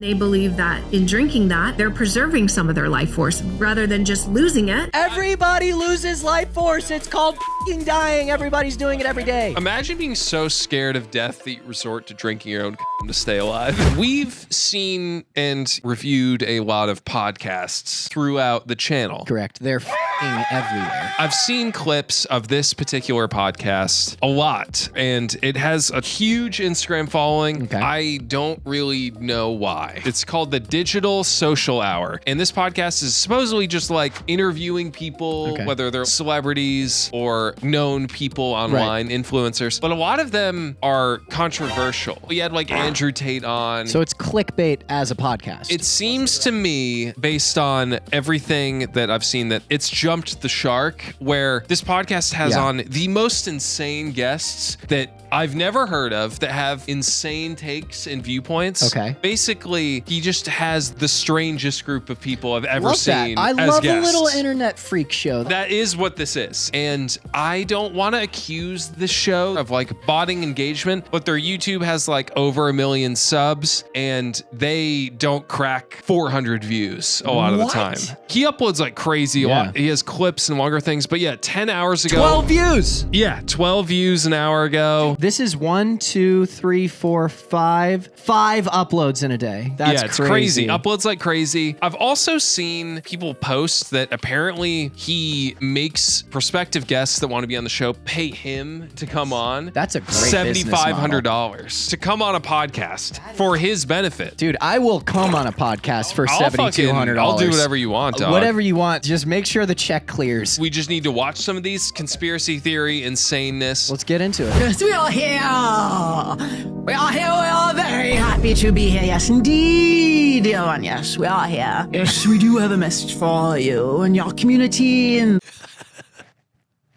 They believe that in drinking that, they're preserving some of their life force rather than just losing it. Everybody loses life force. It's called f***ing dying. Everybody's doing it every day. Imagine being so scared of death that you resort to drinking your own to stay alive. We've seen and reviewed a lot of podcasts throughout the channel. Correct. They're f***ing everywhere. I've seen clips of this particular podcast a lot, and it has a huge Instagram following. Okay. I don't really know why. It's called the Digital Social Hour, and this podcast is supposedly just like interviewing people, whether they're celebrities or known people online, influencers, but a lot of them are controversial. We had like Andrew Tate on. So it's clickbait as a podcast. It seems to me, based on everything that I've seen, that it's jumped the shark, where this podcast has on the most insane guests that I've never heard of, that have insane takes and viewpoints. Okay. Basically, he just has the strangest group of people I've ever seen I as love guests. a little internet freak show. That is what this is. And I don't want to accuse this show of like botting engagement, but their YouTube has like over 1 million subs and they don't crack 400 views a lot of the time. He uploads like crazy a lot. He has clips and longer things, but 10 hours ago. 12 views. Yeah, 12 views an hour ago. This is 1, 2, 3, 4, 5 uploads in a day. That's it's crazy. Uploads like crazy. I've also seen people post that apparently he makes prospective guests that want to be on the show pay him to come on. That's a great $7,500 to come on a podcast for his benefit. Dude, I will come on a podcast for $7,200. I'll do whatever you want, dog. Whatever you want. Just make sure the check clears. We just need to watch some of these conspiracy theory insaneness. Let's get into it. Yes, we are here. We are here. We are very happy to be here. Yes, indeed, dear one. Yes, we are here. Yes, we do have a message for you and your community. And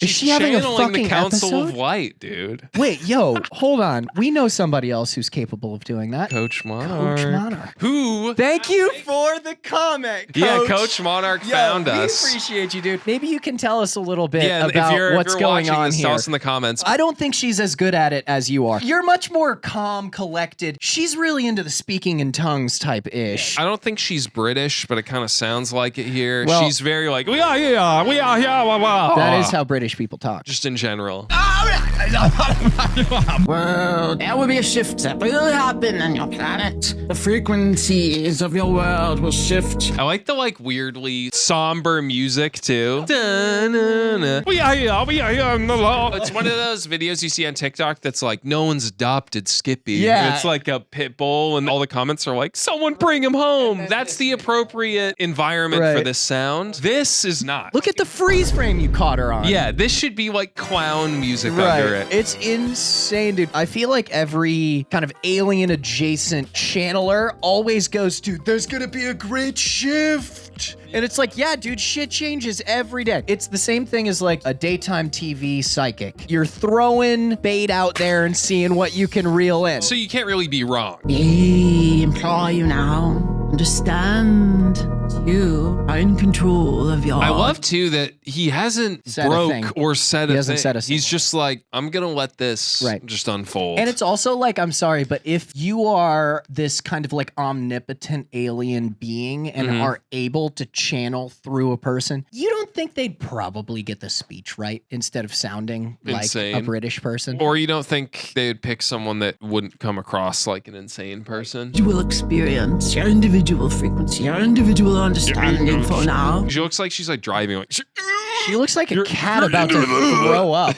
is she having a fucking the Council episode? of Light, dude. Wait, yo, hold on. We know somebody else who's capable of doing that. Coach Monarch. Coach Monarch. Who? Thank you for the comment, Coach. Yeah, Coach Monarch found us. We appreciate you, dude. Maybe you can tell us a little bit about what's if you're going on this, here. Tell us in the comments. I don't think she's as good at it as you are. You're much more calm, collected. She's really into the speaking in tongues type-ish. I don't think she's British, but it kind of sounds like it here. Well, she's very like, we are here, blah, blah. That is how British people talk. Just in general. well, there will be a shift that will happen on your planet. The frequencies of your world will shift. I like the like weirdly somber music too. Da-na-na. We are here on the law. It's one of those videos you see on TikTok that's like, no one's adopted Skippy. Yeah. And it's like a pit bull and all the comments are like, someone bring him home. That's the appropriate environment for this sound. This is not. Look at the freeze frame you caught her on. Yeah, this should be like clown music under it. It's insane, dude. I feel like every kind of alien adjacent channeler always goes to, there's gonna be a great shift. And it's like, yeah, dude, shit changes every day. It's the same thing as like a daytime TV psychic. You're throwing bait out there and seeing what you can reel in. So you can't really be wrong. We implore you now. Understand, you are in control of your. I love too that he hasn't broke or said a thing. He's just like, I'm gonna let this just unfold. And it's also like, I'm sorry, but if you are this kind of like omnipotent alien being and are able to channel through a person, you don't think they'd probably get the speech right instead of sounding insane. Like a British person? Or you don't think they would pick someone that wouldn't come across like an insane person? You will experience your individual frequency, your individual understanding for now. She looks like she's like driving. Like, she looks like a cat about to throw up.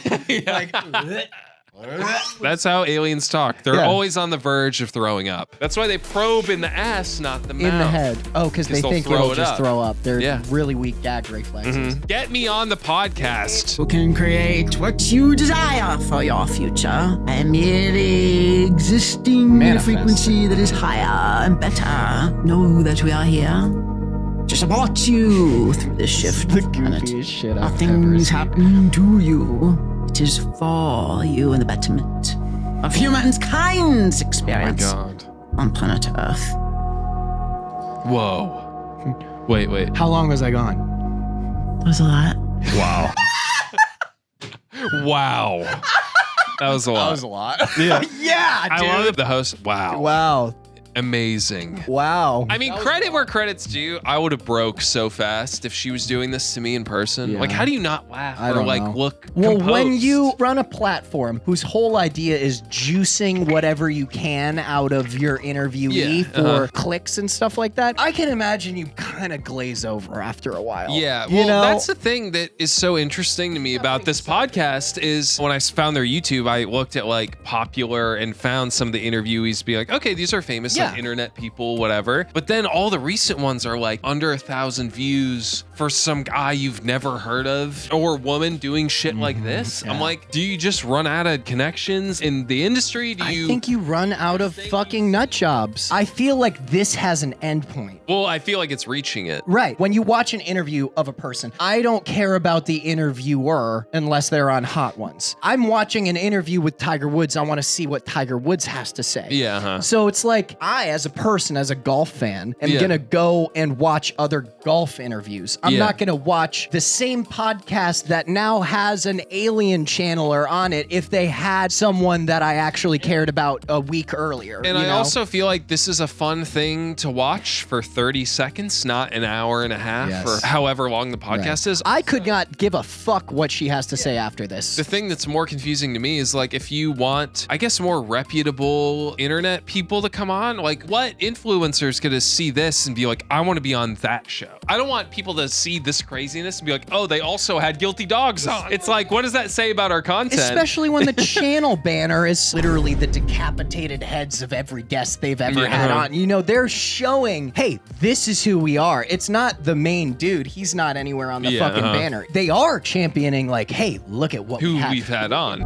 That's how aliens talk. They're always on the verge of throwing up. That's why they probe in the ass, not the mouth. In the head. Oh, because they think it'll just throw up. They're really weak gag reflexes. Get me on the podcast. Who can create what you desire for your future. I am merely existing in a frequency that is higher and better. Know that we are here to support you through this shift. The goofiest shit I've Nothing's happening to you. It is for you and the betterment of humankind's experience on planet Earth. Whoa. Wait. How long was I gone? That was a lot. Wow. Wow. That was a lot. That was a lot. Yeah. Yeah, dude. I love the host. Wow. Wow. amazing. Wow. I mean, credit where credit's due. I would have broke so fast if she was doing this to me in person. Yeah. Like, how do you not laugh I or don't like know. look Well, composed? when you run a platform whose whole idea is juicing whatever you can out of your interviewee for clicks and stuff like that, I can imagine you kind of glaze over after a while. Yeah, You well, know? that's the thing that is so interesting to me about this podcast is when I found their YouTube, I looked at like popular and found some of the interviewees be like, okay, these are famous like internet people, whatever. But then all the recent ones are like under 1,000 views for some guy you've never heard of or woman doing shit like this. I'm like, do you just run out of connections in the industry? Do you? I think you run out of fucking nut jobs. I feel like this has an end point. Well, I feel like it's reaching it. Right. When you watch an interview of a person, I don't care about the interviewer unless they're on Hot Ones. I'm watching an interview with Tiger Woods. I want to see what Tiger Woods has to say. Yeah. So it's like I, as a person, as a golf fan, am going to go and watch other golf interviews. I'm not going to watch the same podcast that now has an alien channeler on it if they had someone that I actually cared about a week earlier. And I also feel like this is a fun thing to watch for 30 seconds, not an hour and a half or however long the podcast is. I could not give a fuck what she has to say after this. The thing that's more confusing to me is like if you want, I guess, more reputable internet people to come on, like what influencers gonna see this and be like, I want to be on that show. I don't want people to see this craziness and be like, oh, they also had Guilty Dogs on. It's like, what does that say about our content? Especially when the channel banner is literally the decapitated heads of every guest they've ever had on. You know, they're showing, hey, this is who we are. It's not the main dude. He's not anywhere on the fucking banner. They are championing like, hey, look at what we've had on.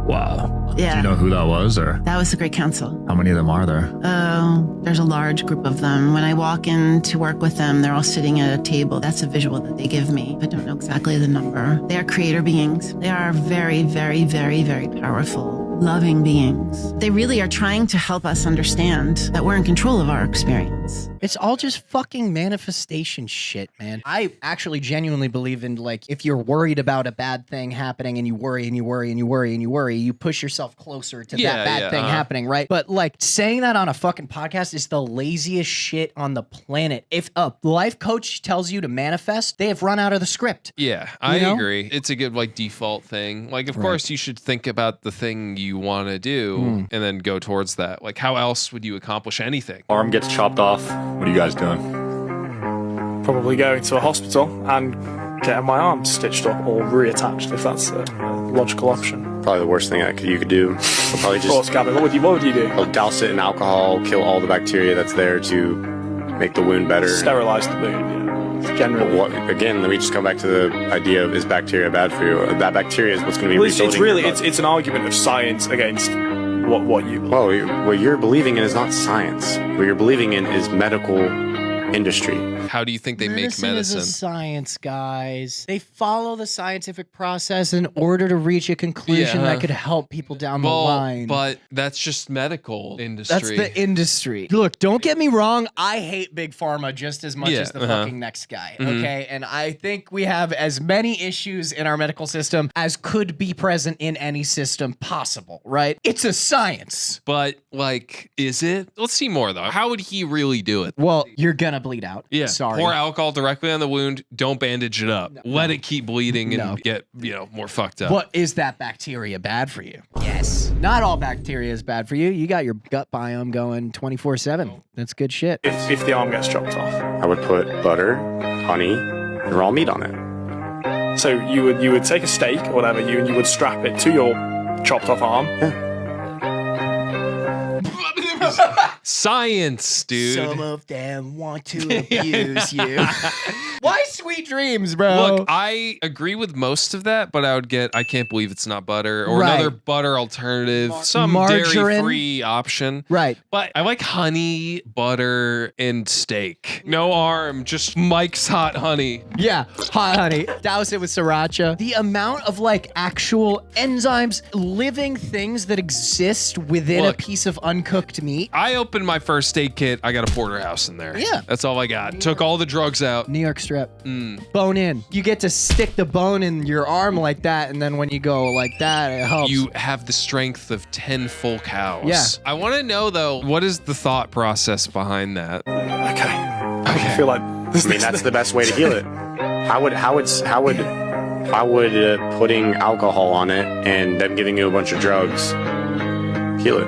Wow. Yeah. Do you know who that was, or That was the Great Council. how many of them are there? Oh, there's a large group of them. When I walk in to work with them, they're all sitting at a table. That's a visual that they give me. I don't know exactly the number. They are creator beings. They are very, very, very, very powerful, loving beings. They really are trying to help us understand that we're in control of our experience. It's all just fucking manifestation shit, man. I actually genuinely believe in, like, if you're worried about a bad thing happening and you worry and you worry and you worry and you worry, you push yourself closer to that bad thing happening, right? But like saying that on a fucking podcast is the laziest shit on the planet. If a life coach tells you to manifest, they have run out of the script. Yeah, I agree. It's a good like default thing. Like, of course, you should think about the thing you want to do and then go towards that. Like, how else would you accomplish anything? Arm gets chopped off. What are you guys doing? Probably going to a hospital and getting my arm stitched up or reattached if that's a logical option. Probably the worst thing you could do. Probably Of course, just Gavin, what would you do? douse it in alcohol, kill all the bacteria that's there to make the wound better. Sterilise the wound, yeah. Generally. Again, let me just come back to the idea of, is bacteria bad for you? That bacteria is what's going to be Well, it's rebuilding really your body. it's an argument of science against what you believe. Well, what you're believing in is not science. What you're believing in is medical industry. How do you think they make Is medicine? a science, guys. They follow the scientific process in order to reach a conclusion that could help people down the line. But that's just medical industry. That's the industry. Look, don't get me wrong. I hate Big Pharma just as much as the fucking next guy. Okay. And I think we have as many issues in our medical system as could be present in any system possible, right? It's a science. But like, is it? Let's see more though. How would he really do it? Well, you're gonna bleed out. Yeah. Sorry. Pour alcohol directly on the wound. Don't bandage it up. Let it keep bleeding and get, more fucked up. But is that bacteria bad for you? Yes. Not all bacteria is bad for you. You got your gut biome going 24/7. That's good shit. If the arm gets chopped off. I would put butter, honey, and raw meat on it. So you would take a steak or whatever, and you would strap it to your chopped off arm. Science, dude. Some of them want to abuse you. Why sweet dreams, bro? Look, I agree with most of that, but I can't believe it's not butter or another butter alternative, some Margarine. dairy-free option. Right. But I like honey, butter, and steak. No arm, just Mike's hot honey. Yeah, hot honey. Douse it with sriracha. The amount of like actual enzymes, living things that exist within Look, a piece of uncooked meat. I opened opened my first aid kit, I got a porterhouse in there. Yeah. That's all I got. Took all the drugs out. New York strip. Bone in. You get to stick the bone in your arm like that, and then when you go like that, it helps. You have the strength of 10 full cows. Yeah. I want to know, though, what is the thought process behind that? Okay. I feel like I mean, that's the best way to heal it. How would putting alcohol on it and them giving you a bunch of drugs heal it?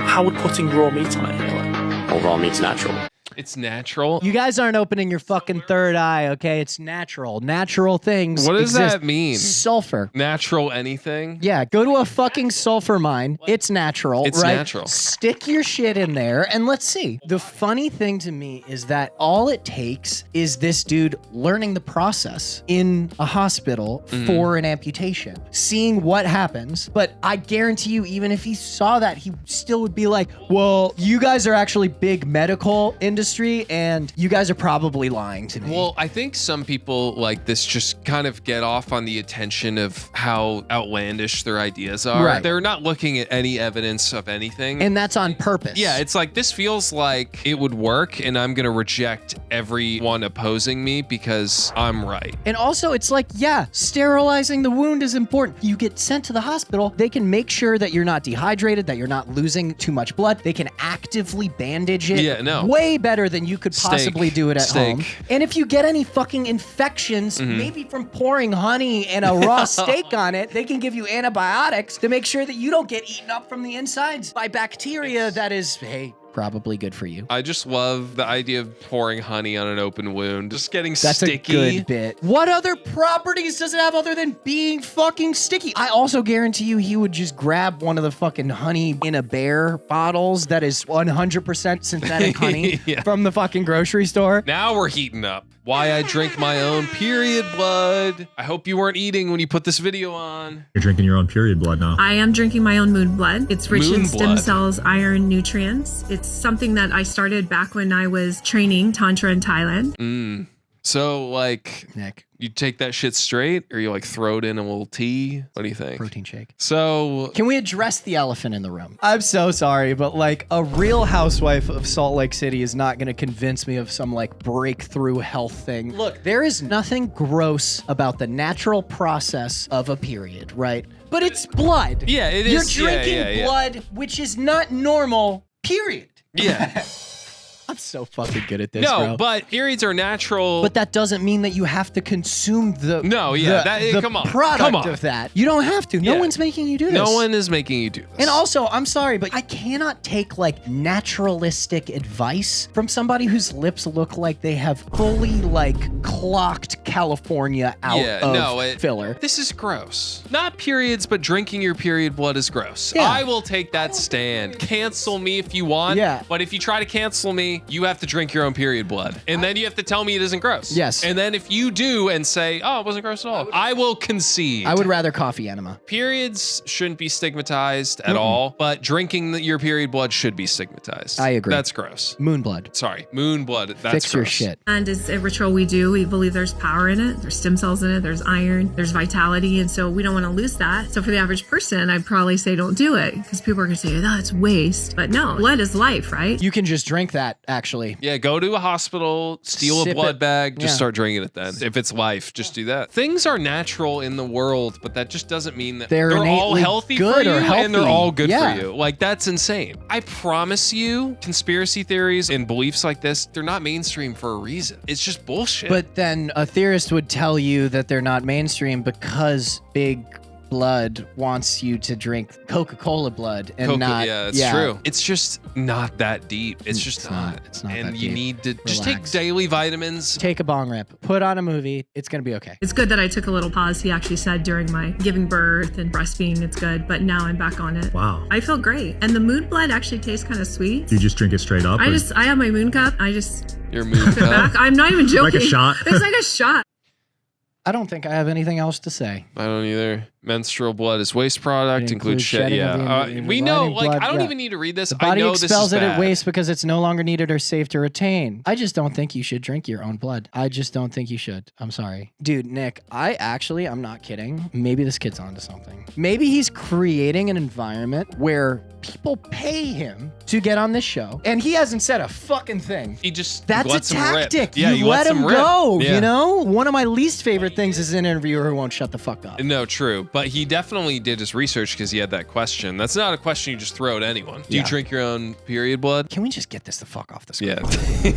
how would putting raw meat on it heal it? Well, raw meat's natural. It's natural. You guys aren't opening your fucking third eye, okay? It's natural. Natural things. What does exist. that mean? Sulfur. Natural anything? Yeah, go to a fucking sulfur mine. It's natural, It's right? natural. Stick your shit in there and let's see. The funny thing to me is that all it takes is this dude learning the process in a hospital for an amputation, seeing what happens. But I guarantee you, even if he saw that, he still would be like, well, you guys are actually big medical industry and you guys are probably lying to me. Well, I think some people like this just kind of get off on the attention of how outlandish their ideas are. Right. They're not looking at any evidence of anything. And that's on purpose. Yeah, it's like, this feels like it would work, and I'm going to reject everyone opposing me because I'm right. And also, it's like, yeah, sterilizing the wound is important. You get sent to the hospital, they can make sure that you're not dehydrated, that you're not losing too much blood. They can actively bandage it. Yeah, no. Way better than you could possibly do it at home. Steak. And if you get any fucking infections, maybe from pouring honey and a raw steak on it, they can give you antibiotics to make sure that you don't get eaten up from the insides by bacteria that is, hey, probably good for you. I just love the idea of pouring honey on an open wound, just getting That's sticky. a good bit. What other properties does it have other than being fucking sticky? I also guarantee you he would just grab one of the fucking honey in a bear bottles that is 100% synthetic honey Yeah. from the fucking grocery store. Now we're heating up. Why I drink my own period blood. I hope you weren't eating when you put this video on. You're drinking your own period blood now. I am drinking my own moon blood. It's rich Moon in stem blood. cells, iron, nutrients. It's something that I started back when I was training Tantra in Thailand. So, like, Nick, you take that shit straight, or you like throw it in a little tea? What do you think? protein shake. So, Can we address the elephant in the room? I'm so sorry, but like a real housewife of Salt Lake City is not going to convince me of some like breakthrough health thing. Look, there is nothing gross about the natural process of a period, right? But it's blood. Yeah, it You're is. Yeah, drinking yeah, yeah. blood, which is not normal, period. yeah. I'm so fucking good at this, No, bro. but periods are natural. But that doesn't mean that you have to consume the No, yeah, the come on, product come on. of that. You don't have to. No Yeah. one's making you do this. no one is making you do this. And also, I'm sorry, but I cannot take like naturalistic advice from somebody whose lips look like they have fully like clocked California out of filler. This is gross. Not periods, but drinking your period blood is gross. Yeah. I will take that stand. Cancel me if you want. Yeah. But if you try to cancel me, you have to drink your own period blood. And then you have to tell me it isn't gross. Yes. And then if you do and say, oh, it wasn't gross at all, I will concede. I would rather coffee enema. Periods shouldn't be stigmatized at all, but drinking your period blood should be stigmatized. I agree. That's gross. Moon blood. Sorry, moon blood. That's Fix your gross. shit. And it's a ritual we do. We believe there's power in it. There's stem cells in it. There's iron. There's vitality. And so we don't want to lose that. So for the average person, I'd probably say don't do it because people are going to say, oh, it's waste. But no, blood is life, right? You can just drink that, actually. Yeah, go to a hospital, steal Sip a blood it. bag, just Yeah. start drinking it then. If it's life, just do that. Things are natural in the world, but that just doesn't mean that They're they're all innately healthy good for you or and they're healthy. all good Yeah. for you. Like, that's insane. I promise you, conspiracy theories and beliefs like this, they're not mainstream for a reason. It's just bullshit. But then a theorist would tell you that they're not mainstream because big blood wants you to drink Coca-Cola blood and not. yeah, it's true. It's just not that deep. It's just It's not. not. It's not And that you deep. need to just take Relax. daily vitamins. Take a bong rip, put on a movie. It's gonna be okay. It's good that I took a little pause. He actually said during my giving birth and breastfeeding, it's good. But now I'm back on it. Wow. I feel great. And the moon blood actually tastes kind of sweet. Do you just drink it straight up? or- I have my moon cup. I just Your moon sit back. cup. I'm not even joking. Like a shot? It's like a shot. I don't think I have anything else to say. I don't either. Menstrual blood is waste product. It Includes shit. shedding of Yeah. the We know. blood, Like, I don't yeah. even need to read this. The body I know this is expels it at bad. waste because it's no longer needed or safe to retain. I just don't think you should drink your own blood. I just don't think you should. I'm sorry. Dude, Nick, I'm not kidding. Maybe this kid's onto something. Maybe he's creating an environment where people pay him to get on this show, and he hasn't said a fucking thing. He just That's a lets him rip. tactic. Yeah, you he let lets him rip. go, Yeah. you know? One of my least favorite things is an interviewer who won't shut the fuck up. No, true. But he definitely did his research because he had that question. That's not a question you just throw at anyone. Do you Yeah. drink your own period blood? Can we just get this the fuck off the screen?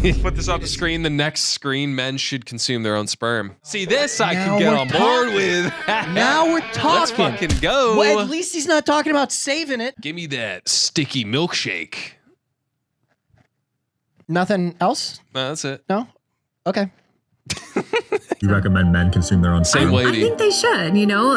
Yeah. Put this on the screen. The next screen, men should consume their own sperm. See, this I Now can get we're on board talking. with. Now we're talking. Let's fucking go. Well, at least he's not talking about saving it. Give me that sticky milkshake. Nothing else? No, that's it. No? Okay. You recommend men consume their own Same sperm? I lady. think they should.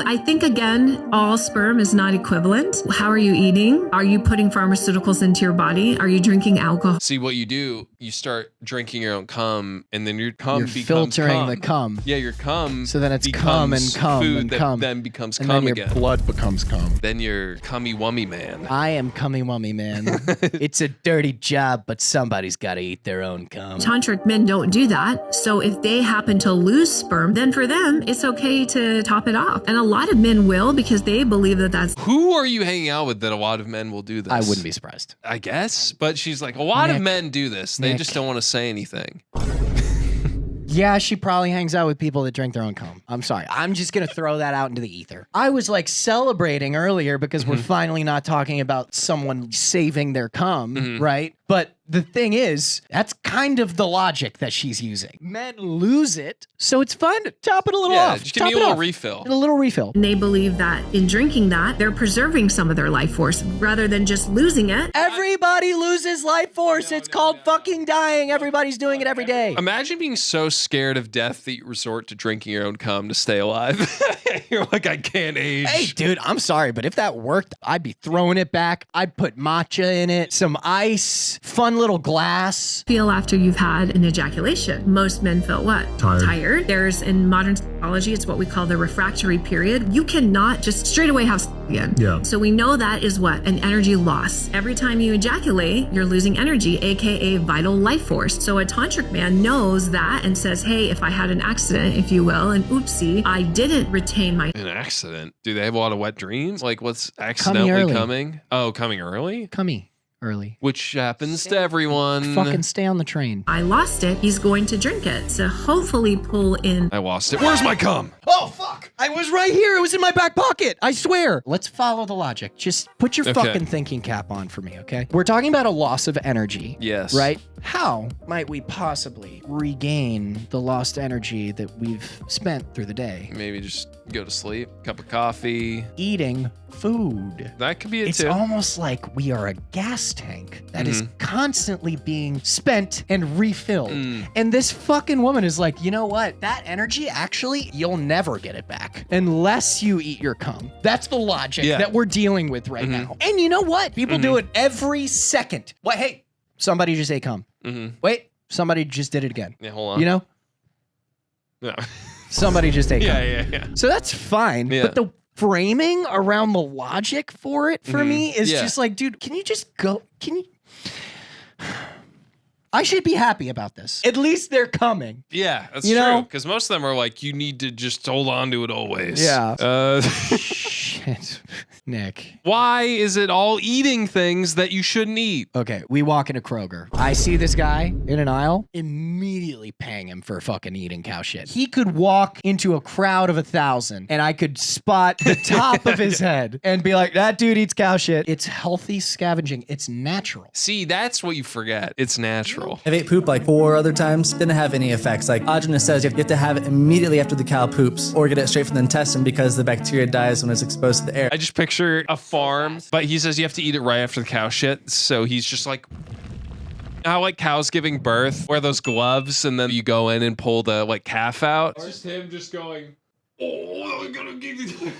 I think, again, all sperm is not equivalent. How are you eating? Are you putting pharmaceuticals into your body? Are you drinking alcohol? See, what you do, you start drinking your own cum, and then your cum You're becomes filtering cum. the cum. Yeah, your cum. So then it's cum and becomes cum food and that cum. then becomes And cum then your again. blood becomes cum. Then you're cummy wummy man. I am cummy wummy, man. It's a dirty job, but somebody's got to eat their own cum. Tantric men don't do that. So if they happen to lose sperm, then for them, it's okay to top it off. And a lot of men will because they believe that that's Who are you hanging out with that a lot of men will do this? I wouldn't be surprised. I guess, but she's like, a lot of Nick. men do this. They Nick. just don't want to say anything. Yeah, she probably hangs out with people that drink their own cum. I'm sorry. I'm just going to throw that out into the ether. I was like celebrating earlier because we're finally not talking about someone saving their cum, right? But the thing is, that's kind of the logic that she's using. Men lose it, so it's fun to top it a little Yeah, off. just give me Top a it little off. refill. A little refill. and they believe that in drinking that, they're preserving some of their life force rather than just losing it. Everybody loses life force. It's called fucking dying. Everybody's doing it every day. Imagine being so scared of death that you resort to drinking your own cum to stay alive. You're like, I can't age. Hey, dude, I'm sorry, but if that worked, I'd be throwing it back. I'd put matcha in it, some ice, fun little glass. Feel after you've had an ejaculation. Most men feel what? Tired. There's, in modern psychology, it's what we call the refractory period. You cannot just straight away have sex again. Yeah. So we know that is what? An energy loss. Every time you ejaculate, you're losing energy, aka vital life force. So a tantric man knows that and says, hey, if I had an accident, if you will, and oopsie, I didn't retain my An accident? Do they have a lot of wet dreams? Like, what's accidentally coming? Oh, coming early? Cummy early. Which happens to everyone. Fucking stay on the train. I lost it, he's going to drink it to hopefully pull in. I lost it. Where's my cum? Oh, fuck. I was right here. It was in my back pocket. I swear. Let's follow the logic. Just put your Okay. fucking thinking cap on for me, okay? We're talking about a loss of energy. Yes. Right? How might we possibly regain the lost energy that we've spent through the day? Maybe just go to sleep, cup of coffee. Eating food. That could be it It's too. almost like we are a gas tank that is constantly being spent and refilled. And this fucking woman is like, you know what? That energy, actually, you'll never get it back unless you eat your cum. That's the logic Yeah. that we're dealing with right now. And you know what? People do it every second. What? Hey, somebody just ate cum. Wait, somebody just did it again. Yeah, hold on. You know? No. Somebody just ate cum. yeah. So that's fine. Yeah. But the framing around the logic for it for me is Yeah. just like, dude, can you just go? Can you? I should be happy about this. At least they're coming. Yeah, that's You true. know? Because most of them are like, you need to just hold on to it always. Yeah. Shit. Nick. Why is it all eating things that you shouldn't eat? Okay, we walk into Kroger. I see this guy in an aisle, immediately paying him for fucking eating cow shit. He could walk into a crowd of 1,000 and I could spot the top of his head and be like, that dude eats cow shit. It's healthy scavenging. It's natural. See, that's what you forget. It's natural. I've ate poop like 4 other times, didn't have any effects. Like Ajna says, you have to have it immediately after the cow poops or get it straight from the intestine because the bacteria dies when it's exposed to the air. I just picture a farm, but he says you have to eat it right after the cow shit. So he's just like, how like cows giving birth, wear those gloves, and then you go in and pull the like calf out. Just him just going, oh, I'm gonna give you.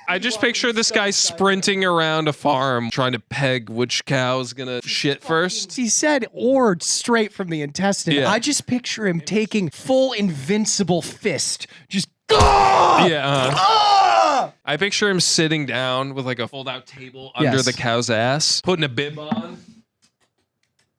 I just picture this guy sprinting around a farm trying to peg which cow is gonna shit first. He said, or straight from the intestine. Yeah. I just picture him taking full invincible fist. Just, Yeah. I picture him sitting down with like a fold-out table under the cow's ass, putting a bib on.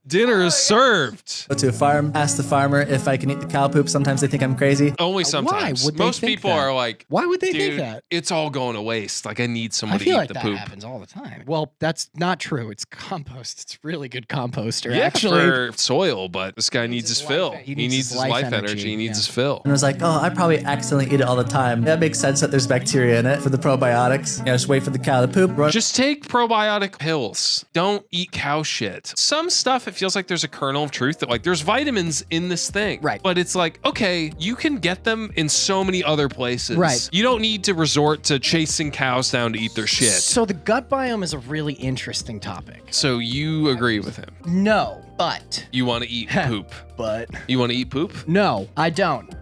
Dinner is served. Go to a farm, ask the farmer if I can eat the cow poop. Sometimes they think I'm crazy. Only sometimes. would they Most think people that? are like, Why would they think dude, that? it's all going to waste. Like, I need someone I to feel eat like the that poop. happens all the time. Well, that's not true. It's compost. It's really good composter. Yeah, actually. for soil, but this guy needs his fill. life- He needs his life energy. He needs his fill. And I was like, oh, I probably accidentally eat it all the time. That makes sense that there's bacteria in it for the probiotics. Just wait for the cow to poop. Run. Just take probiotic pills. Don't eat cow shit. Some stuff, it feels like there's a kernel of truth that like there's vitamins in this thing. Right. But it's like, okay, you can get them in so many other places. Right. You don't need to resort to chasing cows down to eat their shit. So the gut biome is a really interesting topic. So you agree with him. No, but. You want to eat poop. But. You want to eat poop? No, I don't.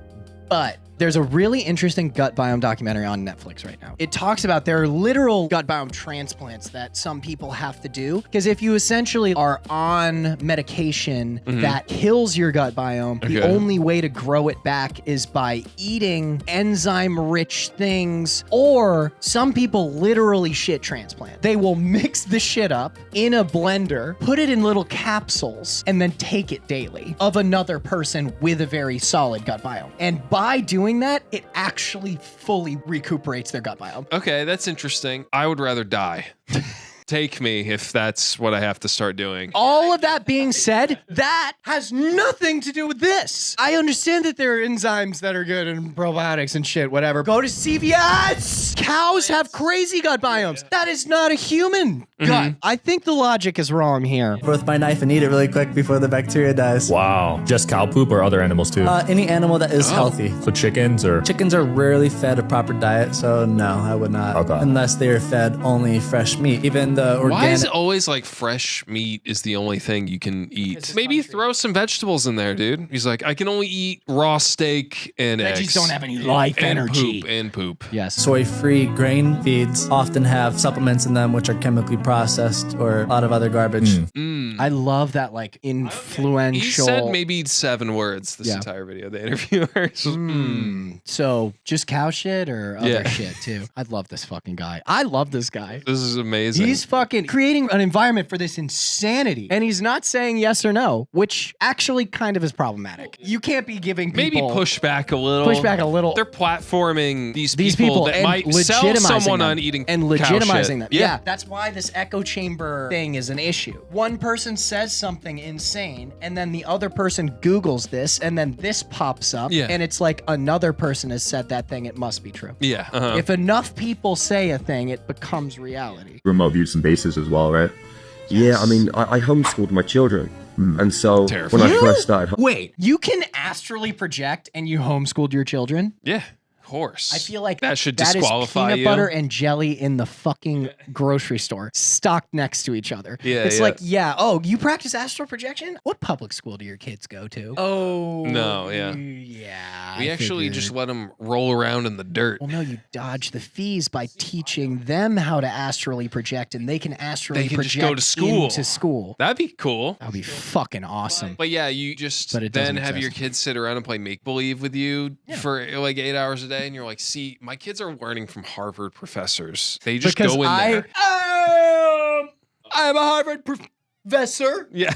But there's a really interesting gut biome documentary on Netflix right now. It talks about there are literal gut biome transplants that some people have to do. Because if you essentially are on medication that kills your gut biome, the only way to grow it back is by eating enzyme-rich things, or some people literally shit transplant. They will mix the shit up in a blender, put it in little capsules, and then take it daily of another person with a very solid gut biome. And by doing that, it actually fully recuperates their gut biome. Okay, that's interesting. I would rather die. Take me if that's what I have to start doing. All of that being said, that has nothing to do with this. I understand that there are enzymes that are good and probiotics and shit, whatever. Go to CVS. Cows have crazy gut biomes. That is not a human gut. I think the logic is wrong here. With my knife and eat it really quick before the bacteria dies. Wow. Just cow poop or other animals too? Any animal that is healthy. So chickens or? Chickens are rarely fed a proper diet, so no, I would not. Okay. Unless they are fed only fresh meat. Even the organic. Why is it always like fresh meat is the only thing you can eat? Maybe throw some vegetables in there, dude. He's like, I can only eat raw steak and eggs. Veggies don't have any life and energy. Poop. Yes. Soy-free grain feeds often have supplements in them which are chemically processed or a lot of other garbage. I love that like influential. He said maybe 7 words this entire video, the interviewer. So just cow shit or other shit too. I love this fucking guy. I love this guy. This is amazing. He's fucking creating an environment for this insanity. And he's not saying yes or no, which actually kind of is problematic. You can't be giving people... Maybe push back a little. Push back a little. They're platforming these These people that and might sell legitimizing someone them. on eating and cow legitimizing shit. them. Yeah, that's why this echo chamber thing is an issue. One person says something insane, and then the other person Googles this, and then this pops up, and it's like another person has said that thing. It must be true. Yeah. If enough people say a thing, it becomes reality. Remote views and bases as well, right? Yeah, I mean, I homeschooled my children. And so Terrifying. when I first started... Wait, you can astrally project and you homeschooled your children? Yeah. Horse. I feel like that should that disqualify is peanut you. butter and jelly in the fucking grocery store, stocked next to each other. Yeah, it's yeah. like, oh, you practice astral projection? What public school do your kids go to? Oh, No, yeah. yeah. We I actually figured. just let them roll around in the dirt. Well, no, you dodge the fees by teaching them how to astrally project, and they can astrally They can just project go to school. into school. That'd be cool. That would be fucking awesome. But yeah, you just But it then doesn't have your exist. kids sit around and play make believe with you for like 8 hours a day, and you're like, see, my kids are learning from Harvard professors. They just Because go in there. I'm a Harvard professor. Yeah.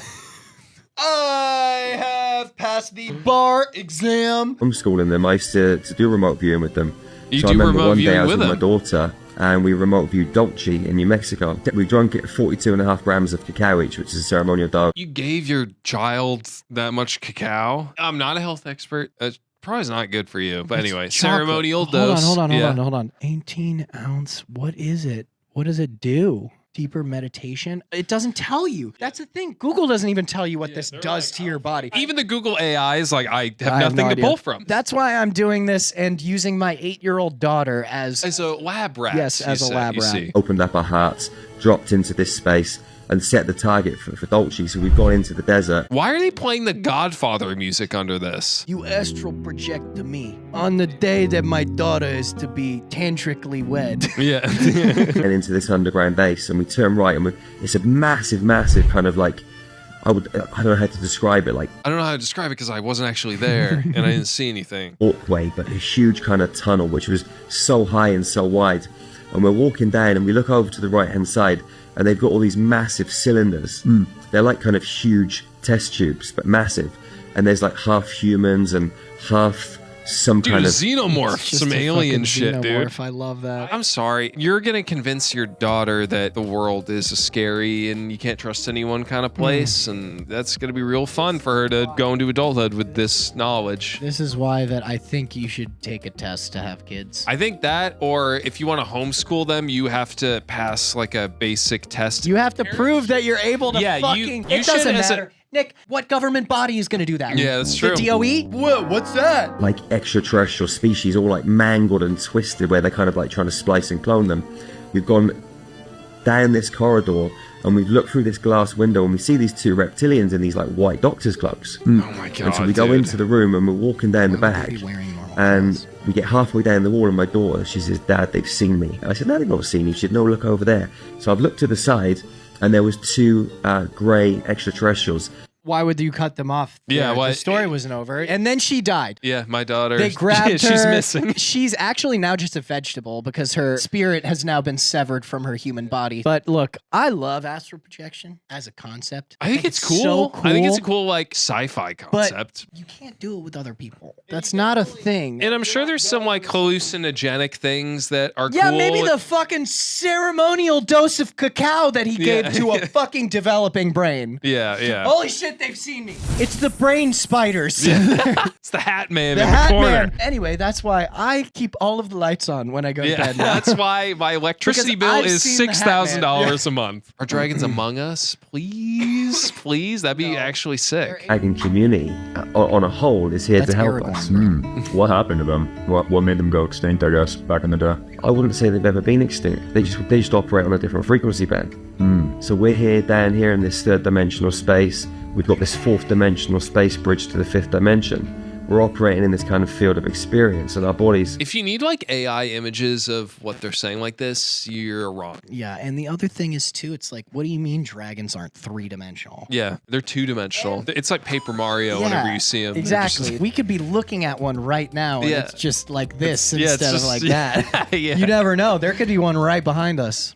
I have passed the bar exam. homeschooling them, I used to do remote viewing with them. You so do I remember remote one day viewing I was with with my them? daughter and we remote viewed Dolce in New Mexico. We drank it 42.5 grams of cacao each, which is a ceremonial dose. You gave your child that much cacao. I'm not a health expert. Probably is not good for you. But anyway, ceremonial dose. Hold Yeah. on. 18 ounce. What is it? What does it do? Deeper meditation? It doesn't tell you. That's the thing. Google doesn't even tell you what this does to your body. Even the Google AI is like, I have I have nothing no to idea. pull from. That's why I'm doing this and using my 8-year-old daughter as As a lab rat. Yes, you as a say, lab you rat. see. Opened up our hearts, dropped into this space and set the target for Dolce. So we've gone into the desert. Why are they playing the Godfather music under this? you astral project to me on the day that my daughter is to be tantrically wed. Yeah. and into this underground base, and we turn right, and it's a massive kind of like, I don't know how to describe it, like I don't know how to describe it because I wasn't actually there and I didn't see anything. walkway, but a huge kind of tunnel, which was so high and so wide. And we're walking down and we look over to the right hand side and they've got all these massive cylinders. They're like kind of huge test tubes, but massive. And there's like half humans and half some Dude, kind a of xenomorph, Just some a alien fucking shit, dude. xenomorph. I love that. I'm sorry. You're going to convince your daughter that the world is a scary and you can't trust anyone kind of place. And that's going to be real fun for her to go into adulthood with this knowledge. This is why that I think you should take a test to have kids. I think that, or if you want to homeschool them, you have to pass like a basic test. You have to prove that you're able to Yeah, fucking... you it should doesn't as a- matter. Nick, what government body is going to do that? Yeah, that's true. The DOE? Whoa, what's that? like extraterrestrial species, all like mangled and twisted, where they're kind of like trying to splice and clone them. We've gone down this corridor and we've looked through this glass window and we see these two reptilians in these like white doctor's cloaks. Oh my God. And so we go into the room and we're walking down the back, and we get halfway down the wall and my daughter, she says, "Dad, they've seen me." And I said, "No, they've not seen you." She said, "No, look over there." So I've looked to the side and there was two grey extraterrestrials. Why would you cut them off? Yeah, there? why- The story wasn't over. And then she died. Yeah, my daughter. They grabbed her. She's missing. She's actually now just a vegetable because her spirit has now been severed from her human body. But look, I love astral projection as a concept. I think it's cool. So cool. I think it's a cool like sci-fi But concept. you can't do it with other people. That's not a thing. And I'm sure there's some like hallucinogenic things that are Yeah, cool. maybe the fucking ceremonial dose of cacao that he Yeah. gave to a fucking developing brain. Yeah, yeah. Holy shit, they've seen me. It's the brain spiders. It's the Hat Man The in the Hat corner. Man. Anyway, that's why I keep all of the lights on when I go to Yeah, bed now. that's why my electricity Because bill I've is seen the Hat Man. $6,000 a month. Are dragons among us? Please, please. That'd be actually sick. Dragon community on a whole is here That's to help Aragorn. us. What happened to them? What made them go extinct, I guess, back in the day? I wouldn't say they've ever been extinct. They just operate on a different frequency band. So we're here down here in this third dimensional space. We've got this fourth dimensional space bridge to the fifth dimension. We're operating in this kind of field of experience, and our bodies. If you need like AI images of what they're saying like this, you're wrong. Yeah, and the other thing is too, it's like, what do you mean dragons aren't three-dimensional? Yeah, they're two-dimensional. It's like Paper Mario whenever you see them. Exactly. We could be looking at one right now, and Yeah. it's just like this yeah, it's instead just- of like that. Yeah. You never know. There could be one right behind us.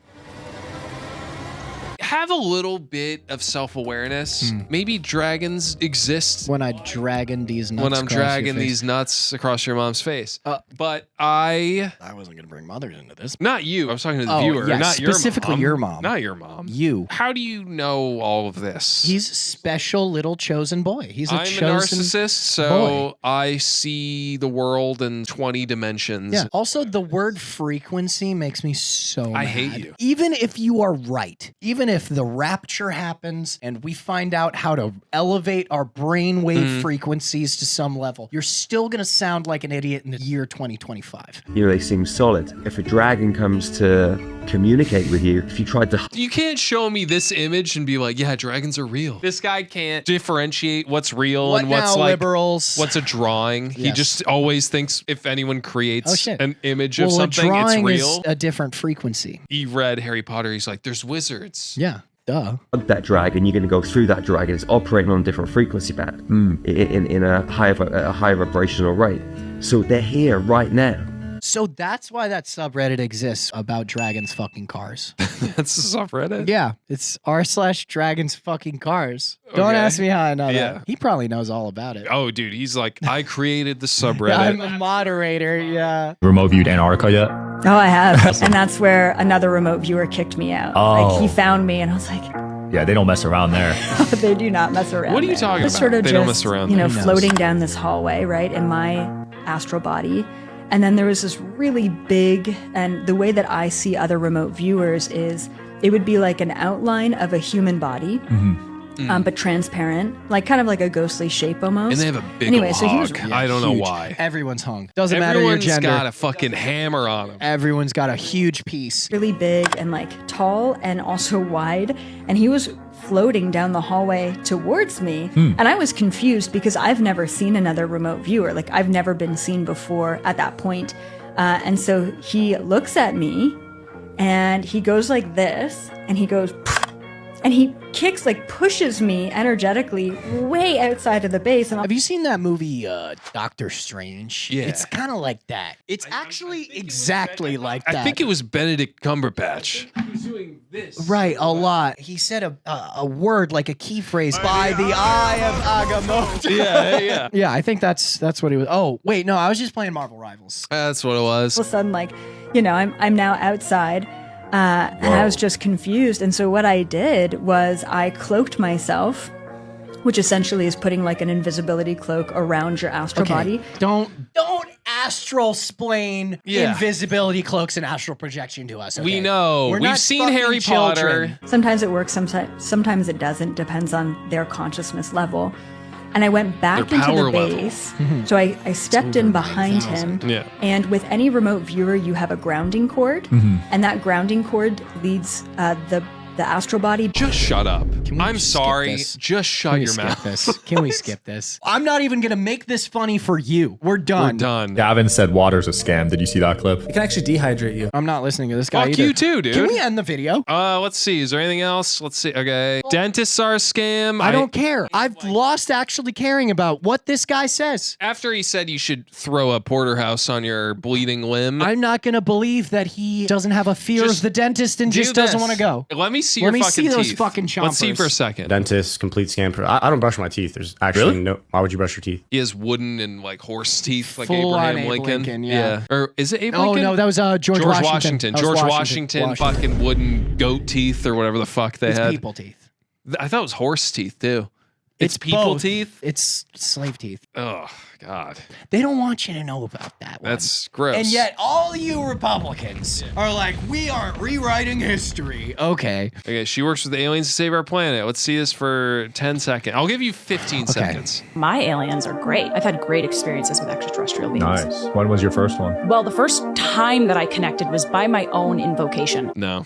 Have a little bit of self-awareness. Maybe dragons exist When I dragon these nuts when I'm across your dragging face. these nuts across your mom's face. But I wasn't going to bring mothers into this. not you. I was talking to the Oh, viewer, yeah, not your specifically mom. your mom. Not your mom. You. How do you know all of this? He's a special little chosen boy. He's a I'm a chosen narcissist, so boy. I see the world in 20 dimensions. Yeah. Also, the word frequency makes me so I mad. hate you. Even if you are right, even if the rapture happens and we find out how to elevate our brainwave frequencies to some level, you're still going to sound like an idiot in the year 2025. You know, they seem solid. If a dragon comes to communicate with you, if you tried to You can't show me this image and be like, yeah, dragons are real. This guy can't differentiate what's real What and what's now, like liberals? what's a drawing. He Yes. just always thinks if anyone creates Oh, shit. an image well, of something, a drawing it's real. is a different frequency. He read Harry Potter. He's like, there's wizards. Yeah. Duh. hug that dragon, you're going to go through that dragon. It's operating on a different frequency band in a high vibrational rate. So they're here right now. So that's why that subreddit exists about dragons fucking cars. That's the subreddit. Yeah, it's r/dragons fucking cars. Don't Okay. ask me how I know Yeah. that. He probably knows all about it. Oh, dude, he's like, I created the subreddit. I'm a moderator, yeah. Remote viewed Antarctica yet? Oh, I have. And that's where another remote viewer kicked me out. Oh. Like, he found me, and I was like, Yeah, they don't mess around there. they do not mess around. What are you there. talking Just about? Sort of They just, don't mess around you there. know, Who knows? floating down this hallway, right, in my astral body. And then there was this really big, and the way that I see other remote viewers is it would be like an outline of a human body, but transparent, like kind of like a ghostly shape almost. And they have a big Anyway, so he hog. was I don't know Huge. why. Everyone's hung. Doesn't matter your Everyone's gender. got a fucking hammer on them. Everyone's got a huge piece. really big and like tall and also wide, and he was floating down the hallway towards me, and I was confused because I've never seen another remote viewer. Like, I've never been seen before at that point. And so he looks at me and he goes like this, and he goes And he kicks, like pushes me energetically way outside of the base. And Have you seen that movie, Doctor Strange? Yeah. It's kind of like that. It's actually exactly like that. I think it was Benedict Cumberbatch. He's doing this. Right, a lot. He said a word, like a key phrase, by the eye of Agamotto. Yeah. Yeah, I think that's what he was. Oh, wait, no, I was just playing Marvel Rivals. That's what it was. all of a sudden, like, you know, I'm now outside. And I was just confused. And so what I did was I cloaked myself, which essentially is putting like an invisibility cloak around your astral body. Don't astral splain invisibility cloaks and astral projection to us. Okay? We know. We've seen Harry Potter. Sometimes it works, sometimes it doesn't. Depends on their consciousness level. And I went back Their into the power level. base. So I stepped in behind him. Yeah. And with any remote viewer, you have a grounding cord. And that grounding cord leads the astral body. Just shut up. I'm skip sorry. this? Just shut your mouth. Can we skip this? I'm not even going to make this funny for you. We're done. We're done. Gavin said water's a scam. Did you see that clip? It can actually dehydrate you. I'm not listening to this guy Fuck either. you too, dude. Can we end the video? Let's see. Is there anything else? Let's see. Okay. Dentists are a scam. I don't care. I've lost actually caring about what this guy says. After he said you should throw a porterhouse on your bleeding limb. I'm not going to believe that he doesn't have a fear of the dentist and just doesn't want to go. Let me see Let your me fucking see those teeth. fucking chompers. Let's see for a second. Dentist, complete scam. I don't brush my teeth. There's actually no. Why would you brush your teeth? He has wooden and like horse teeth, like Full on Abraham Abe Lincoln. Lincoln, yeah. Or is it Abe Oh, Lincoln? no, that was George Washington. That was George Washington, fucking wooden goat teeth or whatever the fuck they It's had. people teeth. I thought it was horse teeth too. It's people both. teeth? It's slave teeth. Oh, God. They don't want you to know about that one. That's gross. And yet all you Republicans are like, we aren't rewriting history. Okay. Okay, she works with the aliens to save our planet. Let's see this for 10 seconds. I'll give you 15 seconds. My aliens are great. I've had great experiences with extraterrestrial beings. Nice. When was your first one? Well, the first time that I connected was by my own invocation. No.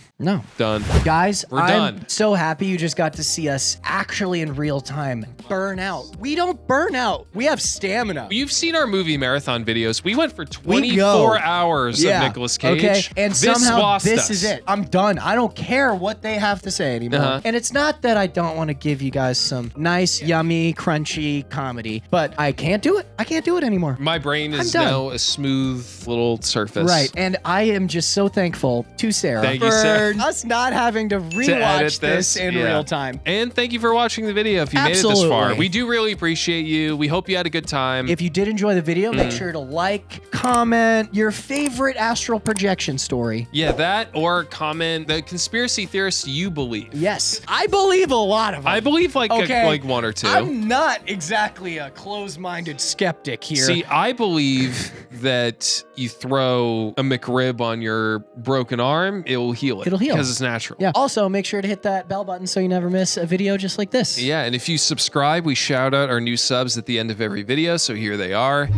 Done. Guys, We're done. so happy you just got to see us actually in real time burn out. We don't burn out. We have stamina. You've seen our movie marathon videos. We went for We 24 hours Yeah. of Nicolas Cage. Okay, and This somehow lost this us. is it. I'm done. I don't care what they have to say anymore. Uh-huh. And it's not that I don't want to give you guys some nice, yummy, crunchy comedy, but I can't do it. I can't do it anymore. My brain is I'm done. now a smooth little surface. Right, and I am just so thankful to Sarah Thank you, for Sarah. us not having to To edit rewatch this in yeah. real time. And thank you for watching the video if you made it this Absolutely. far. We do really appreciate you. We hope you had a good time. If you did enjoy the video, make sure to like, comment your favorite astral projection story. Yeah, that or comment the conspiracy theorists you believe. Yes, I believe a lot of them. I believe like Okay. like one or two. I'm not exactly a closed-minded skeptic here. See, I believe that you throw a McRib on your broken arm, it will heal it. It'll heal. Because it's natural. Yeah. Also, make sure to hit that bell button so you never miss a video just like this. Yeah, and if you subscribe, we shout out our new subs at the end of every video, so here they are.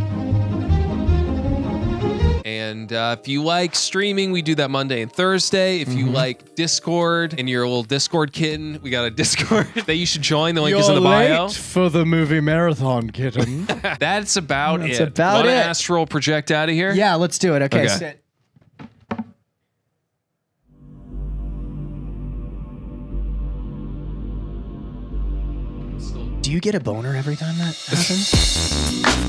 And if you like streaming, we do that Monday and Thursday. If you like Discord and you're a little Discord kitten, we got a Discord that you should join. The link is in the bio. for the movie marathon, kitten. That's about That's it. about Wanna it. astral project out of here? Yeah, let's do it. Okay, Okay. sit. Do you get a boner every time that happens?